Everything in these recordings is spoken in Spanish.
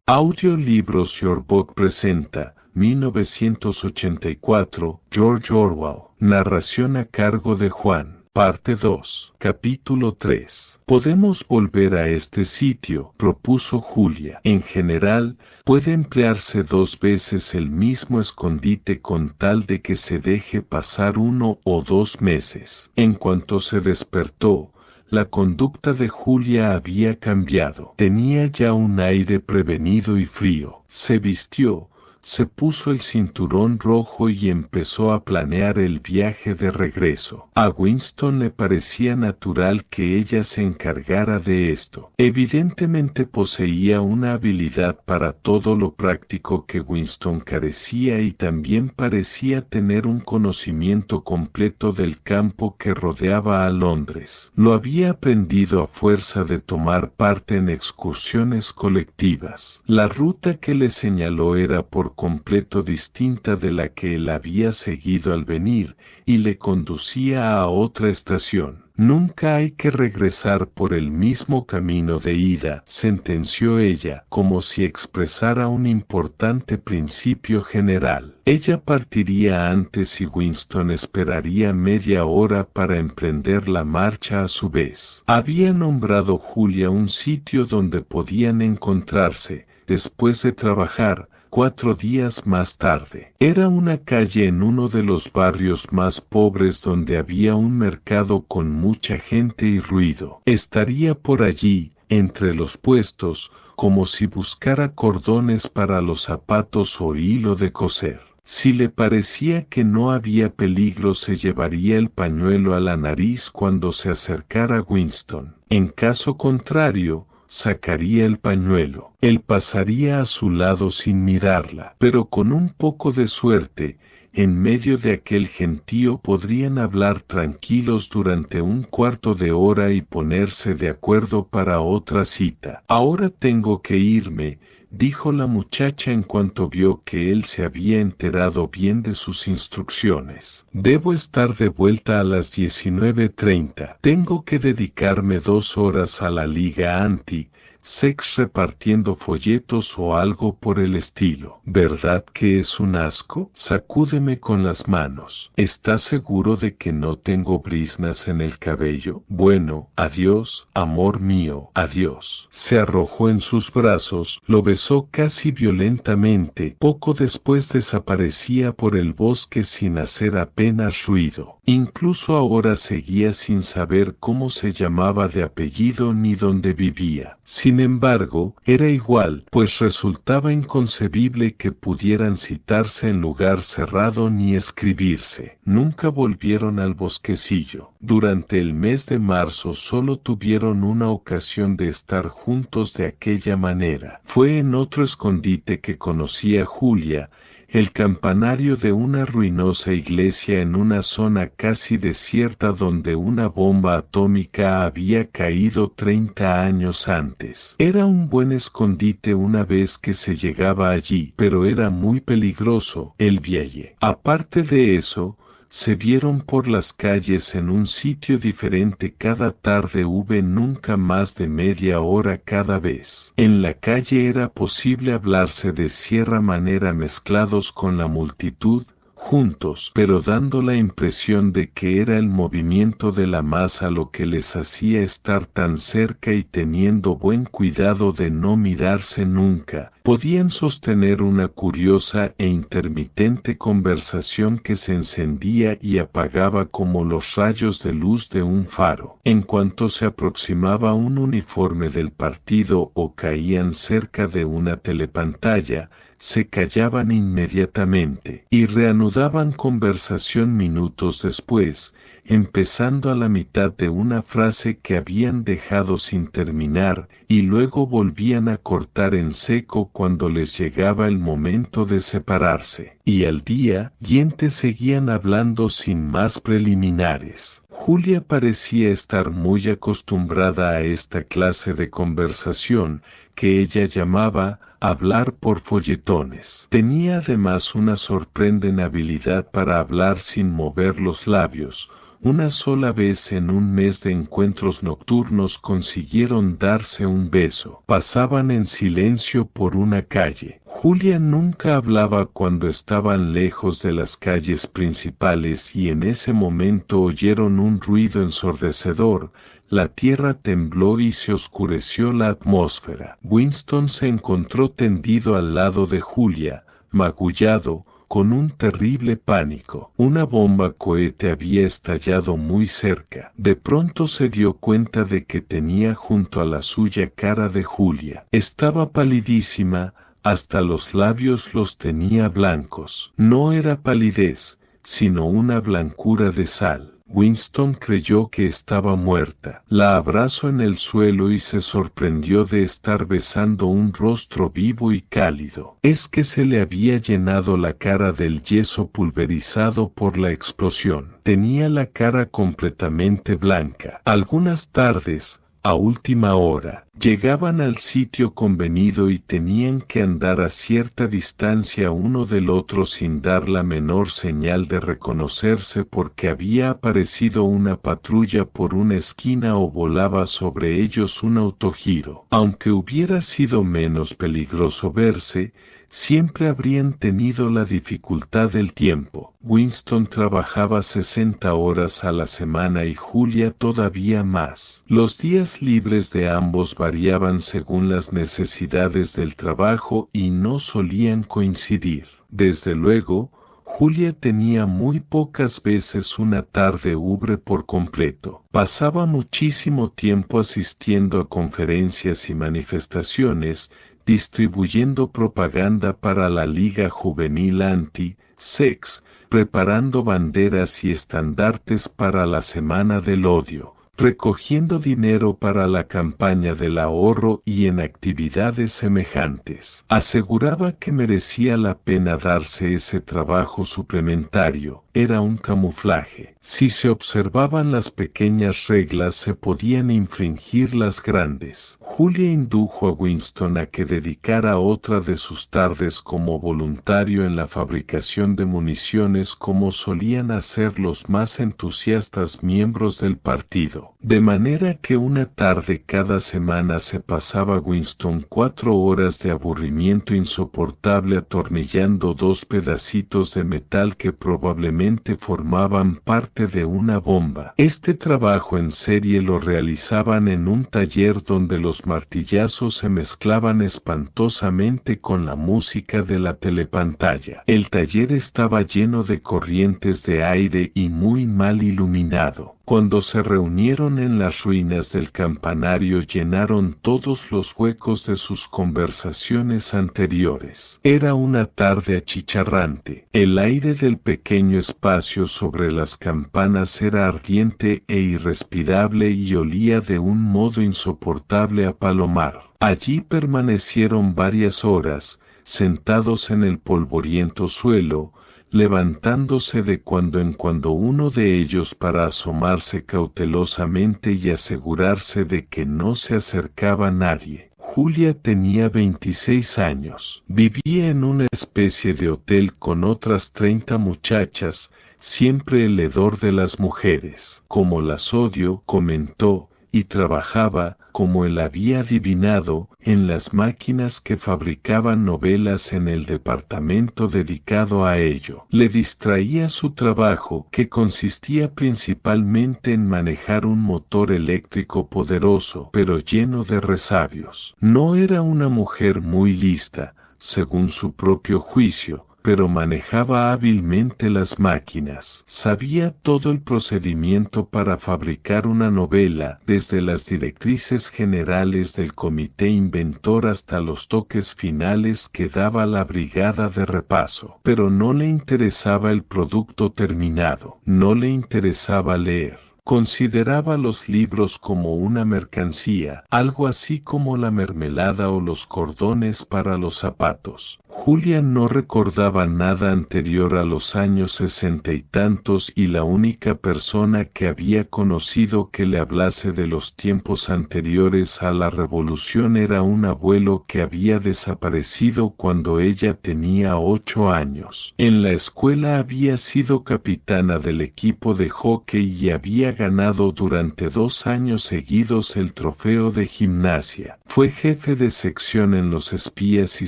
Audiolibros Yorkbook presenta 1984, George Orwell. Narración a cargo de Juan. Parte 2. Capítulo 3. Podemos volver a este sitio, propuso Julia. En general, puede emplearse 2 veces el mismo escondite con tal de que se deje pasar 1 o 2 meses. En cuanto se despertó, la conducta de Julia había cambiado. Tenía ya un aire prevenido y frío. Se vistió, se puso el cinturón rojo y empezó a planear el viaje de regreso. A Winston le parecía natural que ella se encargara de esto. Evidentemente poseía una habilidad para todo lo práctico que Winston carecía y también parecía tener un conocimiento completo del campo que rodeaba a Londres. Lo había aprendido a fuerza de tomar parte en excursiones colectivas. La ruta que le señaló era por completo distinta de la que él había seguido al venir, y le conducía a otra estación. Nunca hay que regresar por el mismo camino de ida, sentenció ella, como si expresara un importante principio general. Ella partiría antes y Winston esperaría media hora para emprender la marcha a su vez. Había nombrado Julia un sitio donde podían encontrarse, después de trabajar, 4 días más tarde. Era una calle en uno de los barrios más pobres donde había un mercado con mucha gente y ruido. Estaría por allí, entre los puestos, como si buscara cordones para los zapatos o hilo de coser. Si le parecía que no había peligro, se llevaría el pañuelo a la nariz cuando se acercara a Winston. En caso contrario, sacaría el pañuelo. Él pasaría a su lado sin mirarla, pero con un poco de suerte, en medio de aquel gentío podrían hablar tranquilos durante un cuarto de hora y ponerse de acuerdo para otra cita. Ahora tengo que irme, dijo la muchacha en cuanto vio que él se había enterado bien de sus instrucciones. Debo estar de vuelta a las 19:30. Tengo que dedicarme 2 horas a la Liga Anti-Sex repartiendo folletos o algo por el estilo. ¿Verdad que es un asco? Sacúdeme con las manos. ¿Estás seguro de que no tengo briznas en el cabello? Bueno, adiós, amor mío, adiós. Se arrojó en sus brazos, lo besó casi violentamente. Poco después desaparecía por el bosque sin hacer apenas ruido. Incluso ahora seguía sin saber cómo se llamaba de apellido ni dónde vivía. Sin embargo, era igual, pues resultaba inconcebible que pudieran citarse en lugar cerrado ni escribirse. Nunca volvieron al bosquecillo. Durante el mes de marzo solo tuvieron una ocasión de estar juntos de aquella manera. Fue en otro escondite que conocía Julia, el campanario de una ruinosa iglesia en una zona casi desierta donde una bomba atómica había caído 30 años antes. Era un buen escondite una vez que se llegaba allí, pero era muy peligroso el viaje. Aparte de eso, se vieron por las calles en un sitio diferente cada tarde. Nunca más de media hora cada vez. En la calle era posible hablarse de cierta manera mezclados con la multitud, juntos, pero dando la impresión de que era el movimiento de la masa lo que les hacía estar tan cerca y teniendo buen cuidado de no mirarse nunca. Podían sostener una curiosa e intermitente conversación que se encendía y apagaba como los rayos de luz de un faro. En cuanto se aproximaba un uniforme del partido o caían cerca de una telepantalla, se callaban inmediatamente y reanudaban conversación minutos después, empezando a la mitad de una frase que habían dejado sin terminar, y luego volvían a cortar en seco cuando les llegaba el momento de separarse. Y al día siguiente seguían hablando sin más preliminares. Julia parecía estar muy acostumbrada a esta clase de conversación, que ella llamaba hablar por folletones. Tenía además una sorprendente habilidad para hablar sin mover los labios, Una sola vez en un mes de encuentros nocturnos consiguieron darse un beso. Pasaban en silencio por una calle. Julia nunca hablaba cuando estaban lejos de las calles principales y en ese momento oyeron un ruido ensordecedor. La tierra tembló y se oscureció la atmósfera. Winston se encontró tendido al lado de Julia, magullado, con un terrible pánico. Una bomba cohete había estallado muy cerca. De pronto se dio cuenta de que tenía junto a la suya cara de Julia. Estaba palidísima, hasta los labios los tenía blancos. No era palidez, sino una blancura de sal. Winston creyó que estaba muerta. La abrazó en el suelo y se sorprendió de estar besando un rostro vivo y cálido. Es que se le había llenado la cara del yeso pulverizado por la explosión. Tenía la cara completamente blanca. Algunas tardes, a última hora, llegaban al sitio convenido y tenían que andar a cierta distancia uno del otro sin dar la menor señal de reconocerse porque había aparecido una patrulla por una esquina o volaba sobre ellos un autogiro. Aunque hubiera sido menos peligroso verse, siempre habrían tenido la dificultad del tiempo. Winston trabajaba 60 horas a la semana y Julia todavía más. Los días libres de ambos variaban según las necesidades del trabajo y no solían coincidir. Desde luego, Julia tenía muy pocas veces una tarde ubre por completo. Pasaba muchísimo tiempo asistiendo a conferencias y manifestaciones, distribuyendo propaganda para la Liga Juvenil Anti-Sex, preparando banderas y estandartes para la Semana del Odio, recogiendo dinero para la campaña del ahorro y en actividades semejantes. Aseguraba que merecía la pena darse ese trabajo suplementario. Era un camuflaje. Si se observaban las pequeñas reglas se podían infringir las grandes. Julia indujo a Winston a que dedicara otra de sus tardes como voluntario en la fabricación de municiones como solían hacer los más entusiastas miembros del partido. De manera que una tarde cada semana se pasaba Winston 4 horas de aburrimiento insoportable atornillando 2 pedacitos de metal que probablemente formaban parte de una bomba. Este trabajo en serie lo realizaban en un taller donde los martillazos se mezclaban espantosamente con la música de la telepantalla. El taller estaba lleno de corrientes de aire y muy mal iluminado. Cuando se reunieron en las ruinas del campanario llenaron todos los huecos de sus conversaciones anteriores. Era una tarde achicharrante. El aire del pequeño espacio sobre las campanas era ardiente e irrespirable y olía de un modo insoportable a palomar. Allí permanecieron varias horas, sentados en el polvoriento suelo, levantándose de cuando en cuando uno de ellos para asomarse cautelosamente y asegurarse de que no se acercaba nadie. Julia tenía 26 años. Vivía en una especie de hotel con otras 30 muchachas, siempre el hedor de las mujeres. Como las odio, comentó, y trabajaba, como él había adivinado, en las máquinas que fabricaban novelas en el departamento dedicado a ello. Le distraía su trabajo, que consistía principalmente en manejar un motor eléctrico poderoso, pero lleno de resabios. No era una mujer muy lista, según su propio juicio, pero manejaba hábilmente las máquinas. Sabía todo el procedimiento para fabricar una novela, desde las directrices generales del comité inventor hasta los toques finales que daba la brigada de repaso. Pero no le interesaba el producto terminado, no le interesaba leer. Consideraba los libros como una mercancía, algo así como la mermelada o los cordones para los zapatos. Julia no recordaba nada anterior a los años 60 y tantos y la única persona que había conocido que le hablase de los tiempos anteriores a la revolución era un abuelo que había desaparecido cuando ella tenía 8 años. En la escuela había sido capitana del equipo de hockey y había ganado durante 2 años seguidos el trofeo de gimnasia. Fue jefe de sección en Los Espías y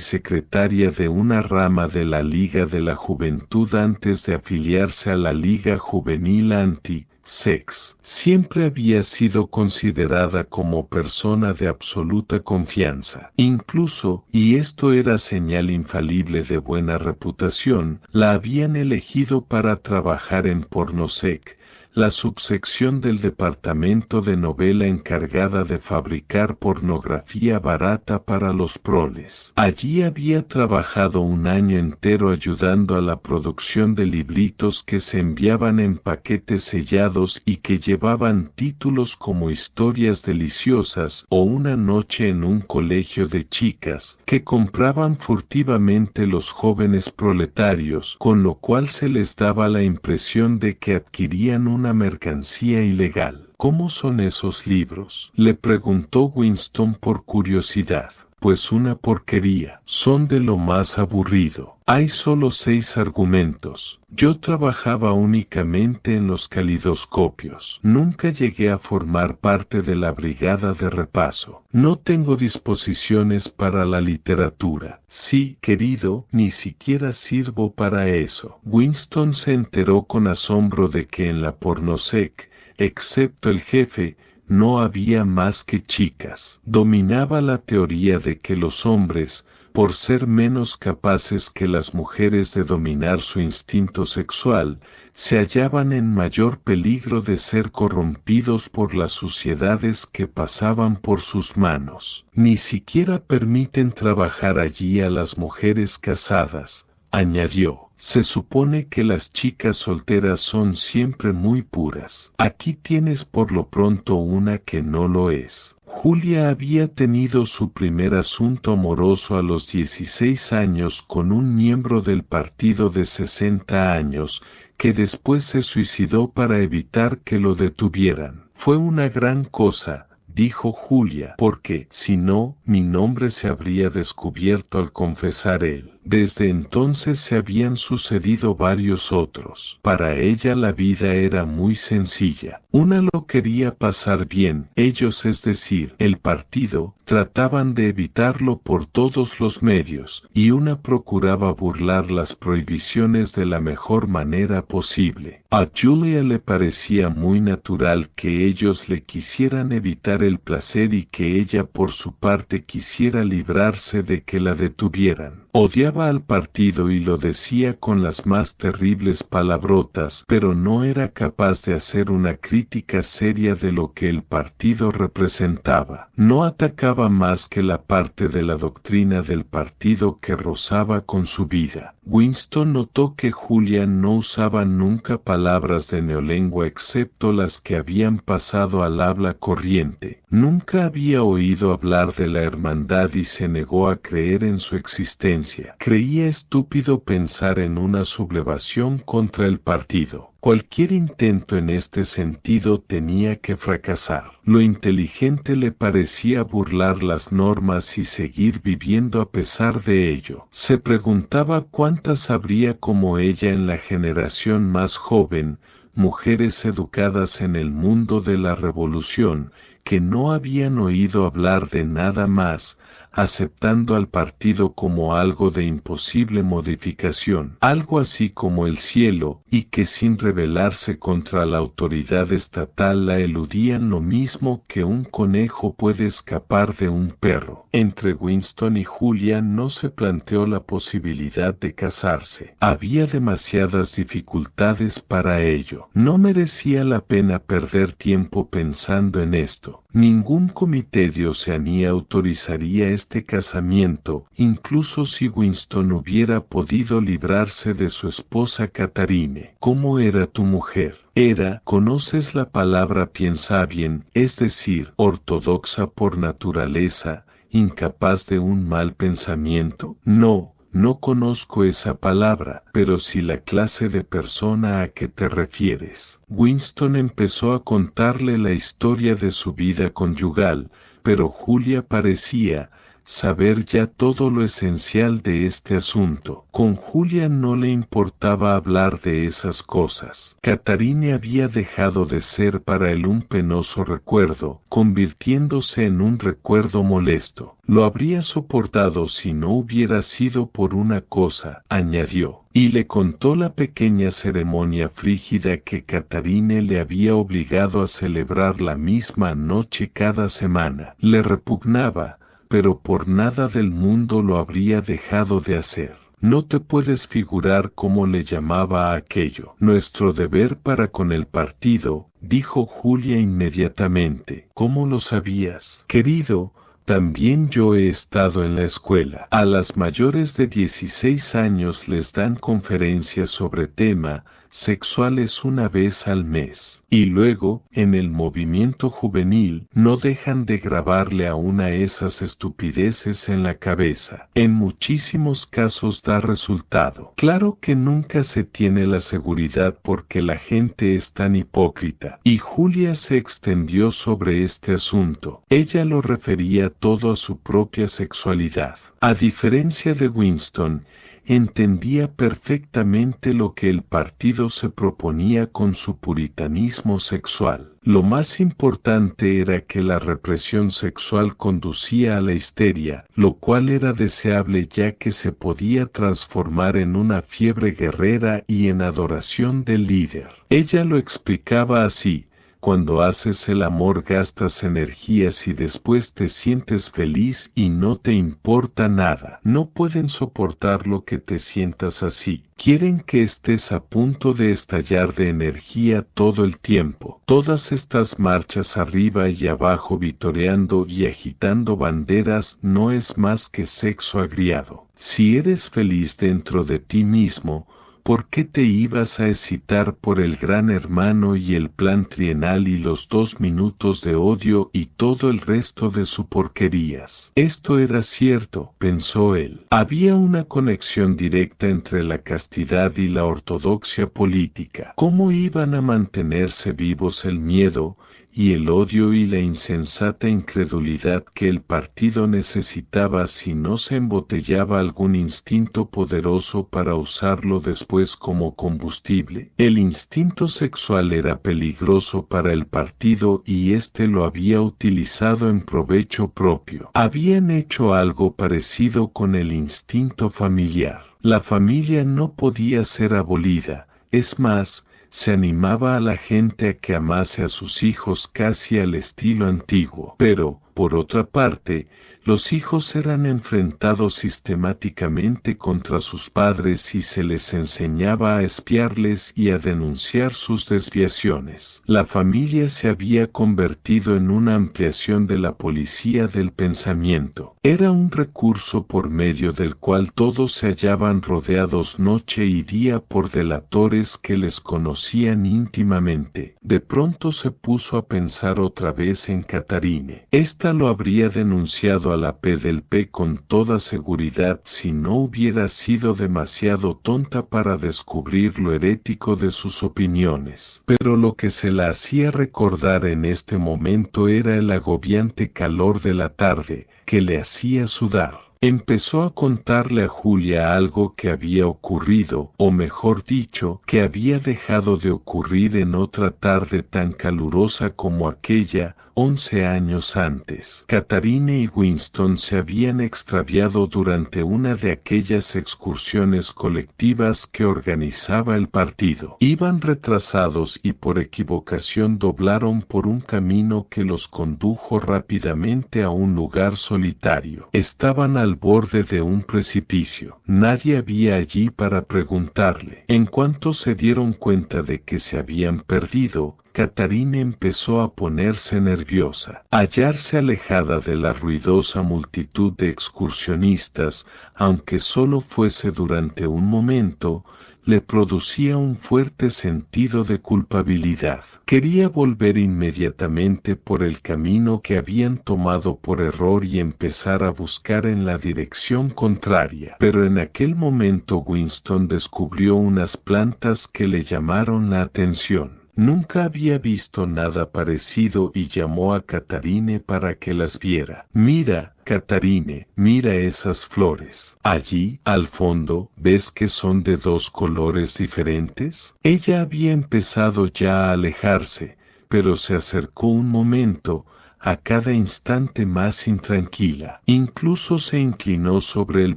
secretaria de una rama de la Liga de la Juventud antes de afiliarse a la Liga Juvenil Anti-Sex. Siempre había sido considerada como persona de absoluta confianza. Incluso, y esto era señal infalible de buena reputación, la habían elegido para trabajar en Pornosec, la subsección del departamento de novela encargada de fabricar pornografía barata para los proles. Allí había trabajado un año entero ayudando a la producción de libritos que se enviaban en paquetes sellados y que llevaban títulos como Historias deliciosas o Una noche en un colegio de chicas, que compraban furtivamente los jóvenes proletarios, con lo cual se les daba la impresión de que adquirían una mercancía ilegal. ¿Cómo son esos libros?, le preguntó Winston por curiosidad. Pues una porquería. Son de lo más aburrido. Hay solo 6 argumentos. Yo trabajaba únicamente en los calidoscopios. Nunca llegué a formar parte de la brigada de repaso. No tengo disposiciones para la literatura. Sí, querido, ni siquiera sirvo para eso. Winston se enteró con asombro de que en la Pornosec, excepto el jefe, no había más que chicas. Dominaba la teoría de que los hombres, por ser menos capaces que las mujeres de dominar su instinto sexual, se hallaban en mayor peligro de ser corrompidos por las suciedades que pasaban por sus manos. Ni siquiera permiten trabajar allí a las mujeres casadas, añadió. Se supone que las chicas solteras son siempre muy puras. Aquí tienes por lo pronto una que no lo es. Julia había tenido su primer asunto amoroso a los 16 años con un miembro del partido de 60 años, que después se suicidó para evitar que lo detuvieran. Fue una gran cosa, dijo Julia, porque, si no, mi nombre se habría descubierto al confesar él. Desde entonces se habían sucedido varios otros. Para ella la vida era muy sencilla. Una lo quería pasar bien, ellos, es decir, el partido, trataban de evitarlo por todos los medios, y una procuraba burlar las prohibiciones de la mejor manera posible. A Julia le parecía muy natural que ellos le quisieran evitar el placer y que ella por su parte quisiera librarse de que la detuvieran. Odiaba al partido y lo decía con las más terribles palabrotas, pero no era capaz de hacer una crítica seria de lo que el partido representaba. No atacaba más que la parte de la doctrina del partido que rozaba con su vida. Winston notó que Julia no usaba nunca palabras de neolengua excepto las que habían pasado al habla corriente. Nunca había oído hablar de la hermandad y se negó a creer en su existencia. Creía estúpido pensar en una sublevación contra el partido. Cualquier intento en este sentido tenía que fracasar. Lo inteligente le parecía burlar las normas y seguir viviendo a pesar de ello. Se preguntaba cuántas habría como ella en la generación más joven, mujeres educadas en el mundo de la revolución, que no habían oído hablar de nada más, aceptando al partido como algo de imposible modificación, algo así como el cielo, y que sin rebelarse contra la autoridad estatal la eludían lo mismo que un conejo puede escapar de un perro. Entre Winston y Julia no se planteó la posibilidad de casarse. Había demasiadas dificultades para ello. No merecía la pena perder tiempo pensando en esto. Ningún comité de Oceanía autorizaría este casamiento, incluso si Winston hubiera podido librarse de su esposa Catharine. ¿Cómo era tu mujer? Era, conoces la palabra piensa bien, es decir, ortodoxa por naturaleza, incapaz de un mal pensamiento. No, No conozco esa palabra, pero sí la clase de persona a que te refieres. Winston empezó a contarle la historia de su vida conyugal, pero Julia parecía saber ya todo lo esencial de este asunto. Con Julia no le importaba hablar de esas cosas. Catharine había dejado de ser para él un penoso recuerdo, convirtiéndose en un recuerdo molesto. Lo habría soportado si no hubiera sido por una cosa, añadió, y le contó la pequeña ceremonia frígida que Catharine le había obligado a celebrar la misma noche cada semana. Le repugnaba, pero por nada del mundo lo habría dejado de hacer. No te puedes figurar cómo le llamaba a aquello. Nuestro deber para con el partido, dijo Julia inmediatamente. ¿Cómo lo sabías? Querido, también yo he estado en la escuela. A las mayores de 16 años les dan conferencias sobre tema sexuales una vez al mes. Y luego, en el movimiento juvenil, no dejan de grabarle a una esas estupideces en la cabeza. En muchísimos casos da resultado. Claro que nunca se tiene la seguridad porque la gente es tan hipócrita. Y Julia se extendió sobre este asunto. Ella lo refería todo a su propia sexualidad. A diferencia de Winston, entendía perfectamente lo que el partido se proponía con su puritanismo sexual. Lo más importante era que la represión sexual conducía a la histeria, lo cual era deseable ya que se podía transformar en una fiebre guerrera y en adoración del líder. Ella lo explicaba así. Cuando haces el amor gastas energías y después te sientes feliz y no te importa nada. No pueden soportar lo que te sientas así. Quieren que estés a punto de estallar de energía todo el tiempo. Todas estas marchas arriba y abajo vitoreando y agitando banderas no es más que sexo agriado. Si eres feliz dentro de ti mismo, ¿por qué te ibas a excitar por el Gran Hermano y el plan trienal y los 2 minutos de odio y todo el resto de su porquerías? Esto era cierto, pensó él. Había una conexión directa entre la castidad y la ortodoxia política. ¿Cómo iban a mantenerse vivos el miedo y el odio y la insensata incredulidad que el partido necesitaba si no se embotellaba algún instinto poderoso para usarlo después como combustible? El instinto sexual era peligroso para el partido y éste lo había utilizado en provecho propio. Habían hecho algo parecido con el instinto familiar. La familia no podía ser abolida, es más, se animaba a la gente a que amase a sus hijos casi al estilo antiguo. Pero, por otra parte, los hijos eran enfrentados sistemáticamente contra sus padres y se les enseñaba a espiarles y a denunciar sus desviaciones. La familia se había convertido en una ampliación de la policía del pensamiento. Era un recurso por medio del cual todos se hallaban rodeados noche y día por delatores que les conocían íntimamente. De pronto se puso a pensar otra vez en Catharine. Esta lo habría denunciado a la P del P con toda seguridad si no hubiera sido demasiado tonta para descubrir lo herético de sus opiniones. Pero lo que se la hacía recordar en este momento era el agobiante calor de la tarde, que le hacía sudar. Empezó a contarle a Julia algo que había ocurrido, o mejor dicho, que había dejado de ocurrir en otra tarde tan calurosa como aquella, 11 años antes. Catharine y Winston se habían extraviado durante una de aquellas excursiones colectivas que organizaba el partido. Iban retrasados y por equivocación doblaron por un camino que los condujo rápidamente a un lugar solitario. Estaban al borde de un precipicio. Nadie había allí para preguntarle. En cuanto se dieron cuenta de que se habían perdido, Catharine empezó a ponerse nerviosa. Hallarse alejada de la ruidosa multitud de excursionistas, aunque solo fuese durante un momento, le producía un fuerte sentido de culpabilidad. Quería volver inmediatamente por el camino que habían tomado por error y empezar a buscar en la dirección contraria. Pero en aquel momento Winston descubrió unas plantas que le llamaron la atención. Nunca había visto nada parecido y llamó a Catherine para que las viera. Mira, Catherine, mira esas flores. Allí, al fondo, ¿ves que son de dos colores diferentes? Ella había empezado ya a alejarse, pero se acercó un momento, a cada instante más intranquila. Incluso se inclinó sobre el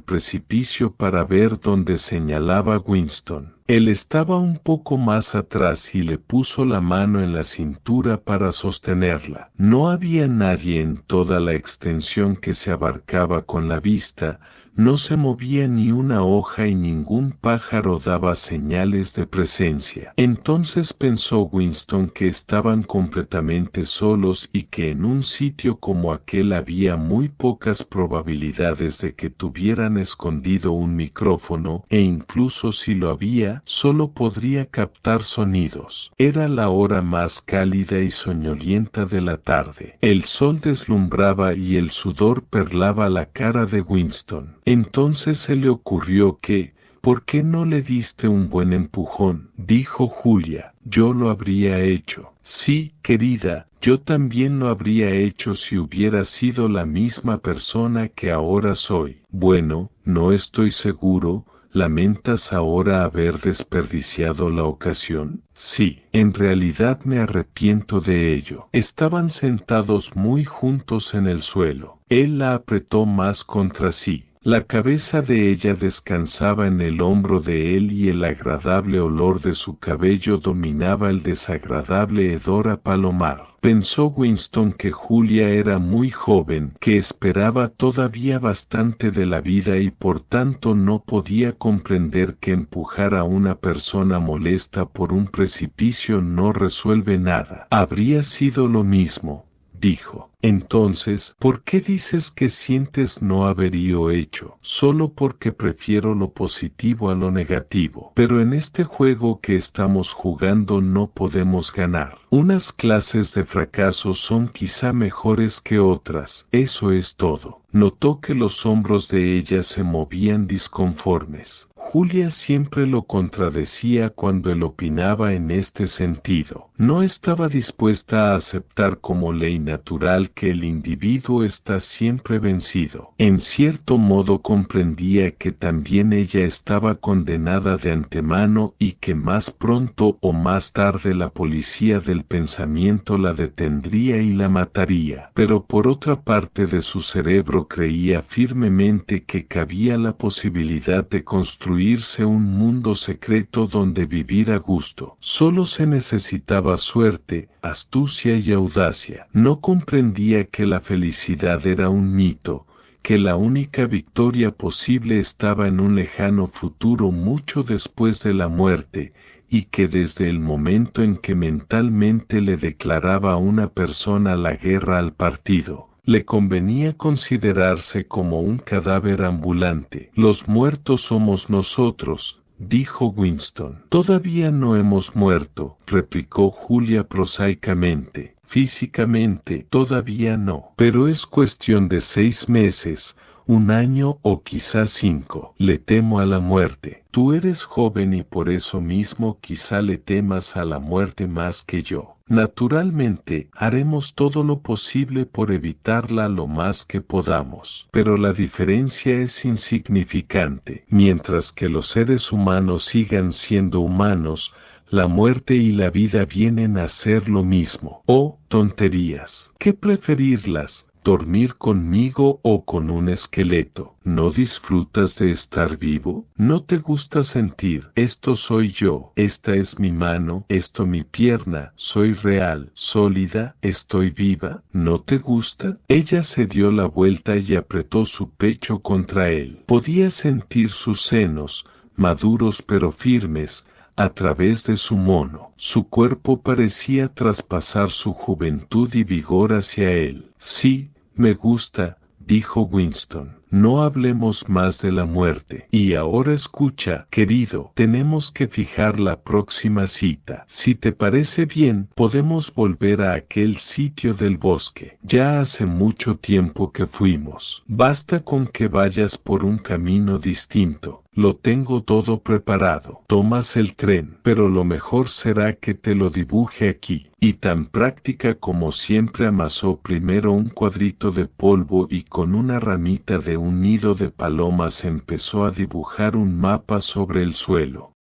precipicio para ver dónde señalaba Winston. Él estaba un poco más atrás y le puso la mano en la cintura para sostenerla. No había nadie en toda la extensión que se abarcaba con la vista, no se movía ni una hoja y ningún pájaro daba señales de presencia. Entonces pensó Winston que estaban completamente solos y que en un sitio como aquel había muy pocas probabilidades de que tuvieran escondido un micrófono, e incluso si lo había, solo podría captar sonidos. Era la hora más cálida y soñolienta de la tarde. El sol deslumbraba y el sudor perlaba la cara de Winston. Entonces se le ocurrió que, ¿por qué no le diste un buen empujón?, dijo Julia. Yo lo habría hecho. Sí, querida, yo también lo habría hecho si hubiera sido la misma persona que ahora soy. Bueno, no estoy seguro. ¿Lamentas ahora haber desperdiciado la ocasión? Sí, en realidad me arrepiento de ello. Estaban sentados muy juntos en el suelo. Él la apretó más contra sí. La cabeza de ella descansaba en el hombro de él y el agradable olor de su cabello dominaba el desagradable hedor a palomar. Pensó Winston que Julia era muy joven, que esperaba todavía bastante de la vida y por tanto no podía comprender que empujar a una persona molesta por un precipicio no resuelve nada. Habría sido lo mismo, dijo. Entonces, ¿por qué dices que sientes no haberlo hecho? Solo porque prefiero lo positivo a lo negativo. Pero en este juego que estamos jugando no podemos ganar. Unas clases de fracaso son quizá mejores que otras. Eso es todo. Notó que los hombros de ella se movían disconformes. Julia siempre lo contradecía cuando él opinaba en este sentido. No estaba dispuesta a aceptar como ley natural que el individuo está siempre vencido. En cierto modo comprendía que también ella estaba condenada de antemano y que más pronto o más tarde la policía del pensamiento la detendría y la mataría. Pero por otra parte de su cerebro creía firmemente que cabía la posibilidad de construirse un mundo secreto donde vivir a gusto. Solo se necesitaba suerte, astucia y audacia. No comprendía que la felicidad era un mito, que la única victoria posible estaba en un lejano futuro mucho después de la muerte, y que desde el momento en que mentalmente le declaraba a una persona la guerra al partido, le convenía considerarse como un cadáver ambulante. Los muertos somos nosotros, dijo Winston. Todavía no hemos muerto, replicó Julia prosaicamente. Físicamente, todavía no. Pero es cuestión de 6 meses, 1 año o quizás 5. Le temo a la muerte. Tú eres joven y por eso mismo quizá le temas a la muerte más que yo. Naturalmente, haremos todo lo posible por evitarla lo más que podamos. Pero la diferencia es insignificante. Mientras que los seres humanos sigan siendo humanos, la muerte y la vida vienen a ser lo mismo. Oh, tonterías. ¿Qué preferirlas? ¿Dormir conmigo o con un esqueleto? ¿No disfrutas de estar vivo? ¿No te gusta sentir? Esto soy yo, esta es mi mano, esto mi pierna, soy real, sólida, estoy viva. ¿No te gusta? Ella se dio la vuelta y apretó su pecho contra él. Podía sentir sus senos, maduros pero firmes, a través de su mono. Su cuerpo parecía traspasar su juventud y vigor hacia él. Sí, me gusta, dijo Winston. no hablemos más de la muerte. Y ahora escucha, querido, tenemos que fijar la próxima cita. Si te parece bien, podemos volver a aquel sitio del bosque. Ya hace mucho tiempo que fuimos. Basta con que vayas por un camino distinto. Lo tengo todo preparado. Tomas el tren, pero lo mejor será que te lo dibuje aquí. Y tan práctica como siempre amasó primero un cuadrito de polvo y con una ramita de un nido de palomas empezó a dibujar un mapa sobre el suelo.